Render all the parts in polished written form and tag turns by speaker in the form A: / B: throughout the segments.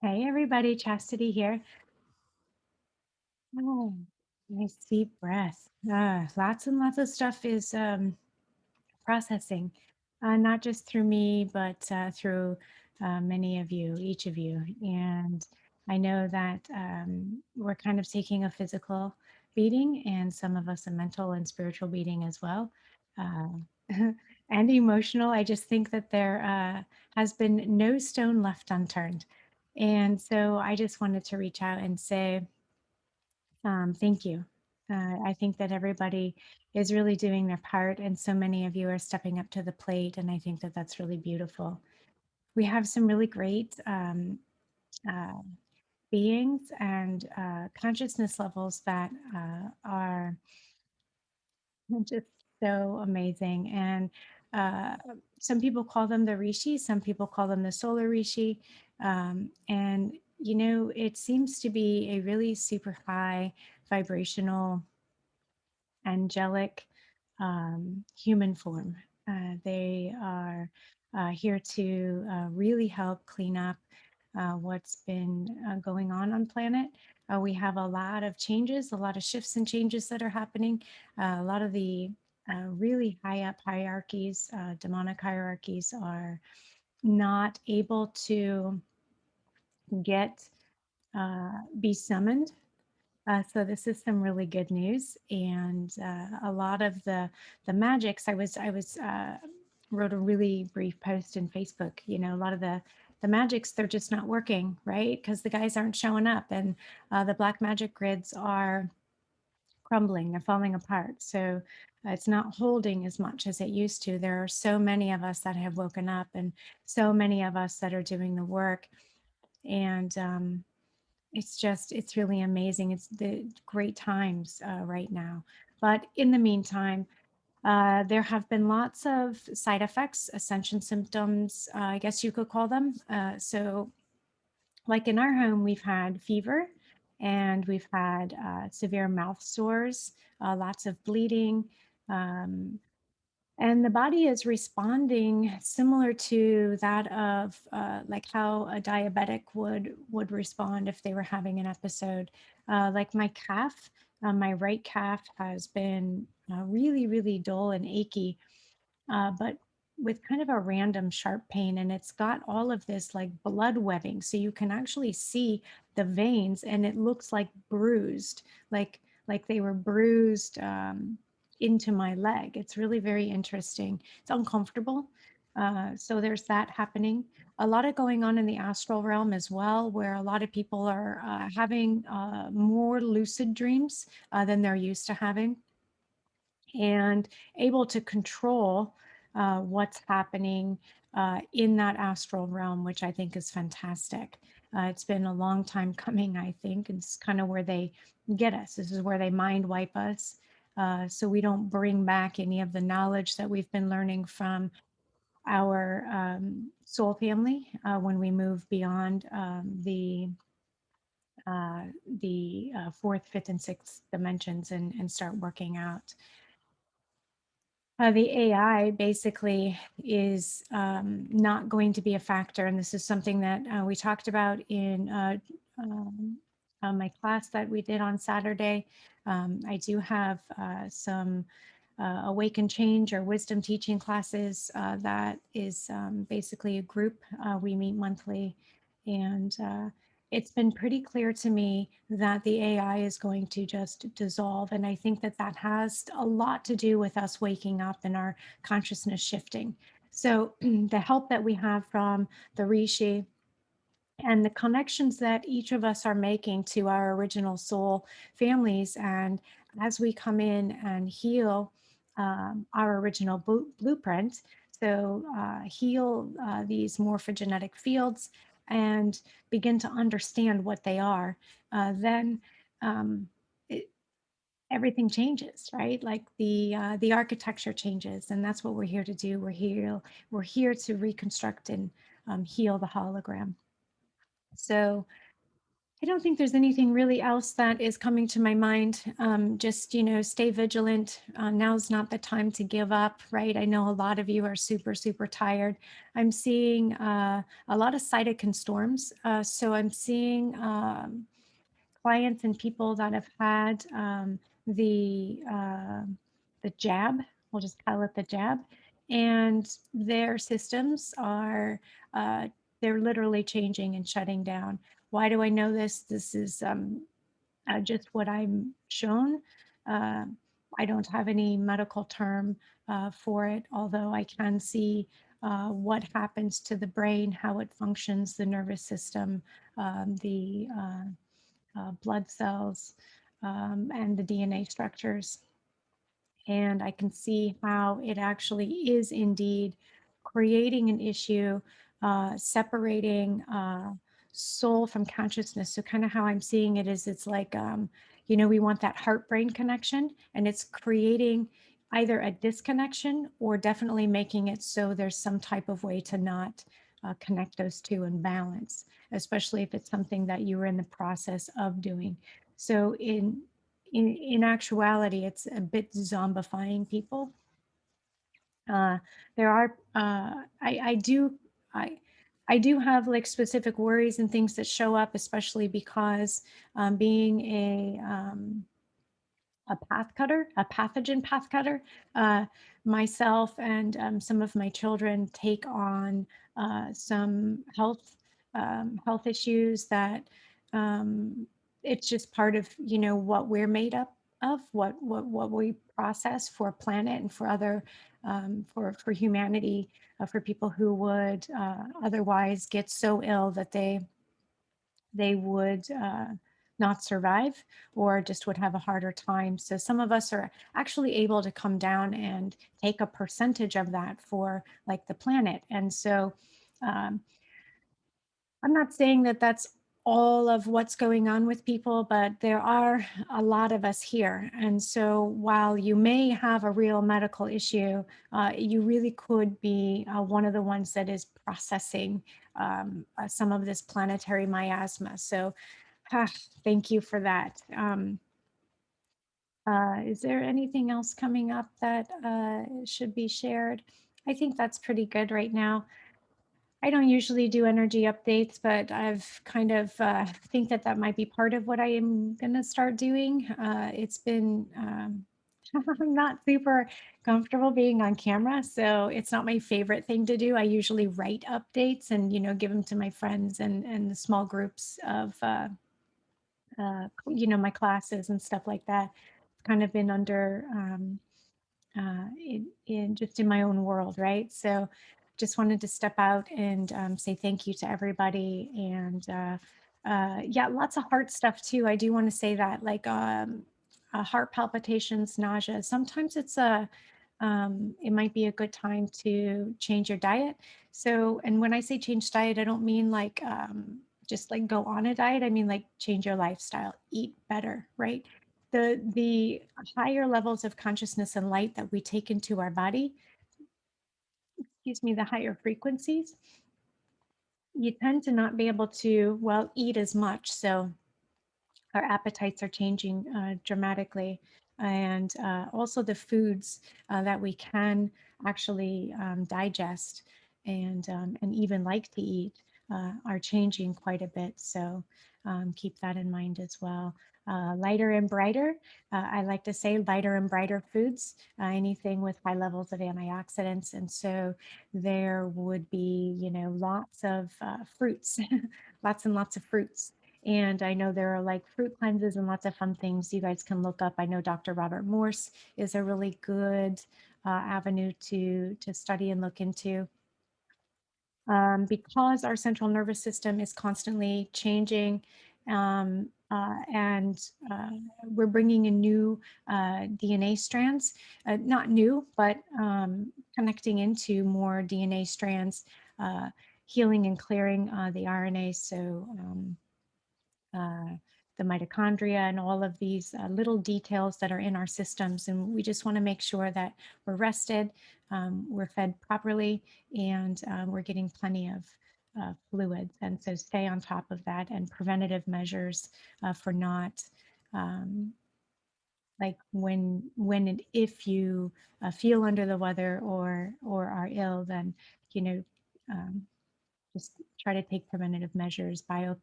A: Hey everybody, Chastity here. Oh, nice deep breath. Lots and lots of stuff is processing, not just through me, but through many of you, each of you. And I know that we're kind of taking a physical beating, and some of us a mental and spiritual beating as well, uh, and emotional. I just think that there has been no stone left unturned. And so I just wanted to reach out and say, thank you. I think that everybody is really doing their part, and so many of you are stepping up to the plate, and I think that that's really beautiful. We have some really great uh, beings and consciousness levels that are just so amazing. And uh, some people call them the rishi, some people call them the solar rishi. And, it seems to be a really super high vibrational angelic human form. They are here to really help clean up what's been going on planet. We have a lot of changes, a lot of shifts and changes that are happening. A lot of the really high up hierarchies, demonic hierarchies, are not able to get be summoned, so this is some really good news, and a lot of the magics. I was wrote a really brief post in Facebook. A lot of the magics, they're just not working, right? Because the guys aren't showing up, and the black magic grids are crumbling. They're falling apart. So it's not holding as much as it used to. There are so many of us that have woken up, and so many of us that are doing the work, and it's really amazing. It's the great times right now. But in the meantime, there have been lots of side effects, ascension symptoms, I guess you could call them. So, like in our home, we've had fever and we've had severe mouth sores, lots of bleeding. Um, and the body is responding similar to that of like how a diabetic would respond if they were having an episode. Like my calf, my right calf has been really, really dull and achy, but with kind of a random sharp pain, and it's got all of this like blood webbing, so you can actually see the veins, and it looks like bruised, like they were bruised into my leg. It's really very interesting. It's uncomfortable. So there's that happening. A lot of going on in the astral realm as well, where a lot of people are having more lucid dreams than they're used to having, and able to control what's happening in that astral realm, which I think is fantastic. It's been a long time coming, I think. And it's kind of where they get us. This is where they mind wipe us. So we don't bring back any of the knowledge that we've been learning from our soul family when we move beyond the fourth, fifth, and sixth dimensions, and start working out. The AI basically is not going to be a factor. And this is something that we talked about in um, my class that we did on Saturday. I do have some Awaken Change or wisdom teaching classes. That is basically a group. We meet monthly, and it's been pretty clear to me that the AI is going to just dissolve. And I think that that has a lot to do with us waking up and our consciousness shifting. So the help that we have from the Rishi and the connections that each of us are making to our original soul families, and as we come in and heal our original blueprint, so heal these morphogenetic fields and begin to understand what they are, then um, it, everything changes, right? Like the architecture changes, and that's what we're here to do. We're here to reconstruct and heal the hologram. So I don't think there's anything really else that is coming to my mind. Just, stay vigilant. Now's not the time to give up, right? I know a lot of you are super, super tired. I'm seeing a lot of cytokine storms. So I'm seeing clients and people that have had the jab. We'll just call it the jab, and their systems are uh, they're literally changing and shutting down. Why do I know this? This is just what I'm shown. Uh, I don't have any medical term for it, although I can see what happens to the brain, how it functions, the nervous system, the blood cells, and the DNA structures. And I can see how it actually is indeed creating an issue, separating soul from consciousness. So kind of how I'm seeing it is it's like, we want that heart brain connection, and it's creating either a disconnection or definitely making it so there's some type of way to not connect those two and balance, especially if it's something that you were in the process of doing. So in actuality, it's a bit zombifying people. There are I I do have like specific worries and things that show up, especially because being a path cutter, a pathogen path cutter. Uh, Myself and some of my children take on some health issues that it's just part of what we're made up of, what we process for planet and for other for humanity, for people who would otherwise get so ill that they would not survive or just would have a harder time. So some of us are actually able to come down and take a percentage of that for like the planet. And so um, I'm not saying that that's all of what's going on with people, but there are a lot of us here. And so while you may have a real medical issue, you really could be one of the ones that is processing some of this planetary miasma. So ah, thank you for that. Is there anything else coming up that should be shared? I think that's pretty good right now. I don't usually do energy updates, but I've kind of think that that might be part of what I am going to start doing. It's been I'm not super comfortable being on camera, so it's not my favorite thing to do. I usually write updates and give them to my friends and the small groups of my classes and stuff like that. It's kind of been under in just in my own world, right? So just wanted to step out and say thank you to everybody. And yeah, lots of heart stuff too. I do want to say that, like heart palpitations, nausea. Sometimes it might be a good time to change your diet. So, and when I say change diet, I don't mean like just like go on a diet. I mean like change your lifestyle, eat better, right? The higher levels of consciousness and light that we take into our body, excuse me, the higher frequencies, you tend to not be able to, well, eat as much. So our appetites are changing dramatically. And also the foods that we can actually digest and even like to eat are changing quite a bit. So keep that in mind as well. Lighter and brighter. I like to say lighter and brighter foods, anything with high levels of antioxidants. And so there would be, lots of fruits, lots and lots of fruits. And I know there are like fruit cleanses and lots of fun things you guys can look up. I know Dr. Robert Morse is a really good avenue to study and look into. Because our central nervous system is constantly changing and we're bringing in new DNA strands, not new, but connecting into more DNA strands, healing and clearing the RNA. So uh, the mitochondria and all of these little details that are in our systems. And we just want to make sure that we're rested, we're fed properly, and we're getting plenty of fluids. And so stay on top of that, and preventative measures for not like when and if you feel under the weather or are ill, then you know um, just try to take preventative measures. Bio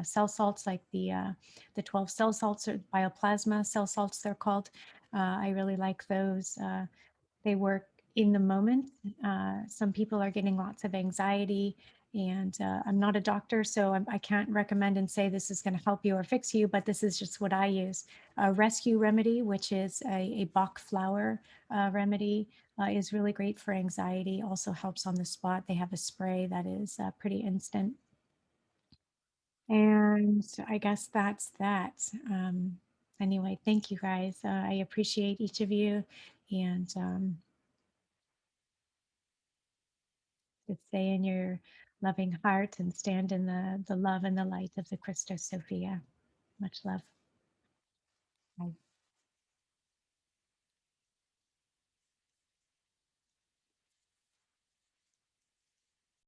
A: cell salts, like the 12 cell salts, or bioplasma cell salts they're called. I really like those. They work in the moment. Some people are getting lots of anxiety, and I'm not a doctor, so I can't recommend and say this is going to help you or fix you, but this is just what I use. A rescue remedy, which is a Bach flower remedy, is really great for anxiety, also helps on the spot. They have a spray that is pretty instant. And I guess that's that. Anyway, thank you guys. I appreciate each of you. And to stay in your loving heart and stand in the love and the light of the Christos Sophia. Much love.